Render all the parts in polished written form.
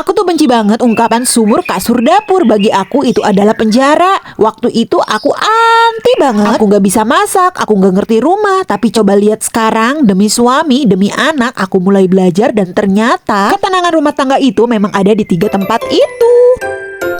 Aku tuh benci banget ungkapan sumur kasur dapur. Bagi aku itu adalah penjara. Waktu itu aku anti banget. Aku gak bisa masak, aku gak ngerti rumah. Tapi coba lihat sekarang, demi suami, demi anak, aku mulai belajar. Dan ternyata ketenangan rumah tangga itu memang ada di 3 tempat itu.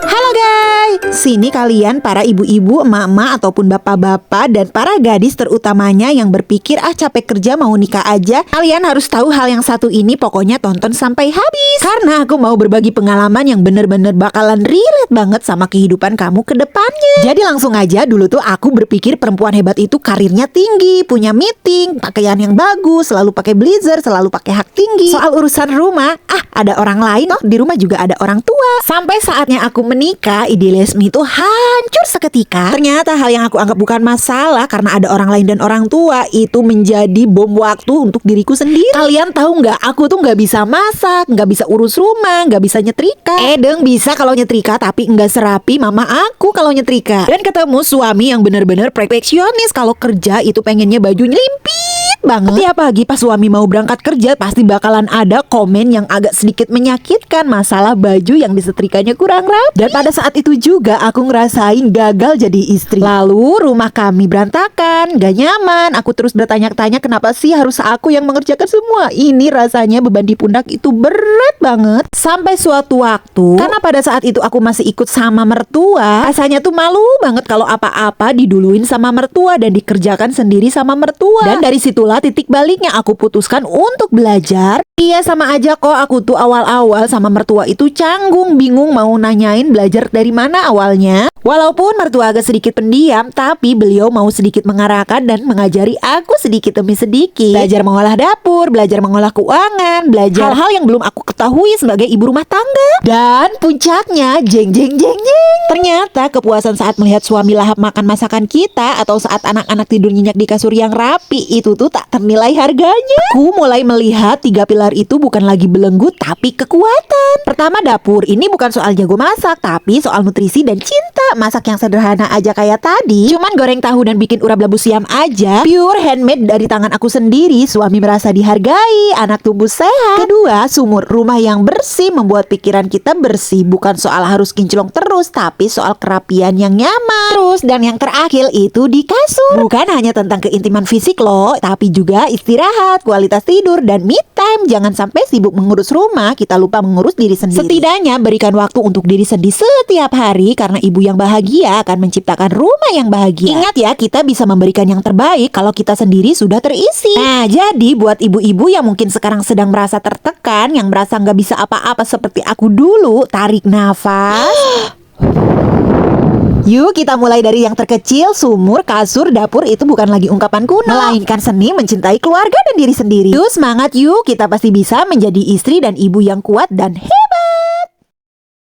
Halo guys, sini kalian para ibu-ibu, emak-emak ataupun bapak-bapak dan para gadis terutamanya yang berpikir capek kerja mau nikah aja. Kalian harus tahu hal yang satu ini, pokoknya tonton sampai habis. Karena aku mau berbagi pengalaman yang bener-bener bakalan relate banget sama kehidupan kamu ke depannya. Jadi langsung aja, dulu tuh aku berpikir perempuan hebat itu karirnya tinggi, punya meeting, pakaian yang bagus, selalu pakai blazer, selalu pakai hak tinggi. Soal urusan rumah, ada orang lain, di rumah juga ada orang tua. Sampai saatnya aku menikah, idealisme itu hancur seketika. Ternyata hal yang aku anggap bukan masalah karena ada orang lain dan orang tua itu menjadi bom waktu untuk diriku sendiri. Kalian tahu nggak? Aku tuh nggak bisa masak, nggak bisa urus rumah, nggak bisa nyetrika. Deng bisa kalau nyetrika, tapi nggak serapi mama aku kalau nyetrika. Dan ketemu suami yang bener-bener perfeksionis. Kalau kerja itu pengennya baju nyelimpit banget. Tiap pagi pas suami mau berangkat kerja, pasti bakalan ada komen yang agak sedikit menyakitkan masalah baju yang disetrikanya kurang rapi. Dan pada saat itu juga aku ngerasain gagal jadi istri. Lalu rumah kami berantakan, gak nyaman. Aku terus bertanya-tanya kenapa sih harus aku yang mengerjakan semua ini. Rasanya beban di pundak itu berat banget. Sampai suatu waktu, karena pada saat itu aku masih ikut sama mertua, rasanya tuh malu banget kalau apa-apa diduluin sama mertua dan dikerjakan sendiri sama mertua. Dan dari situlah titik baliknya aku putuskan untuk belajar. Iya, sama aja kok, aku tuh awal-awal sama mertua itu canggung, bingung mau nanyain belajar dari mana awalnya. Walaupun mertua agak sedikit pendiam, tapi beliau mau sedikit mengarahkan dan mengajari aku sedikit demi sedikit. Belajar mengolah dapur, belajar mengolah keuangan, belajar hal-hal yang belum aku ketahui sebagai ibu rumah tangga. Dan puncaknya, jeng jeng jeng jeng, ternyata kepuasan saat melihat suami lahap makan masakan kita, atau saat anak-anak tidur nyenyak di kasur yang rapi, itu tuh tak ternilai harganya. Aku mulai melihat 3 pilar itu bukan lagi belenggu, tapi kekuatan. Pertama, dapur. Ini bukan soal jago masak, tapi soal nutrisi dan cinta. Masak yang sederhana aja kayak tadi, cuman goreng tahu dan bikin urap labu siam aja, pure handmade dari tangan aku sendiri. Suami merasa dihargai, anak tumbuh sehat. Kedua, sumur. Rumah yang bersih membuat pikiran kita bersih. Bukan soal harus kinclong terus, tapi soal kerapian yang nyaman. Terus, dan yang terakhir itu di kasur. Bukan hanya tentang keintiman fisik loh, tapi juga istirahat, kualitas tidur, dan me time. Jangan sampai sibuk mengurus rumah, kita lupa mengurus diri sendiri. Setidaknya berikan waktu untuk diri sendiri setiap hari, karena ibu yang bahagia akan menciptakan rumah yang bahagia. Ingat ya, kita bisa memberikan yang terbaik kalau kita sendiri sudah terisi. Nah, jadi buat ibu-ibu yang mungkin sekarang sedang merasa tertekan, yang merasa nggak bisa apa-apa seperti aku dulu, tarik nafas. Yuk kita mulai dari yang terkecil. Sumur, kasur, dapur itu bukan lagi ungkapan kuno, melainkan seni mencintai keluarga dan diri sendiri. Yuk semangat yuk, kita pasti bisa menjadi istri dan ibu yang kuat dan hebat.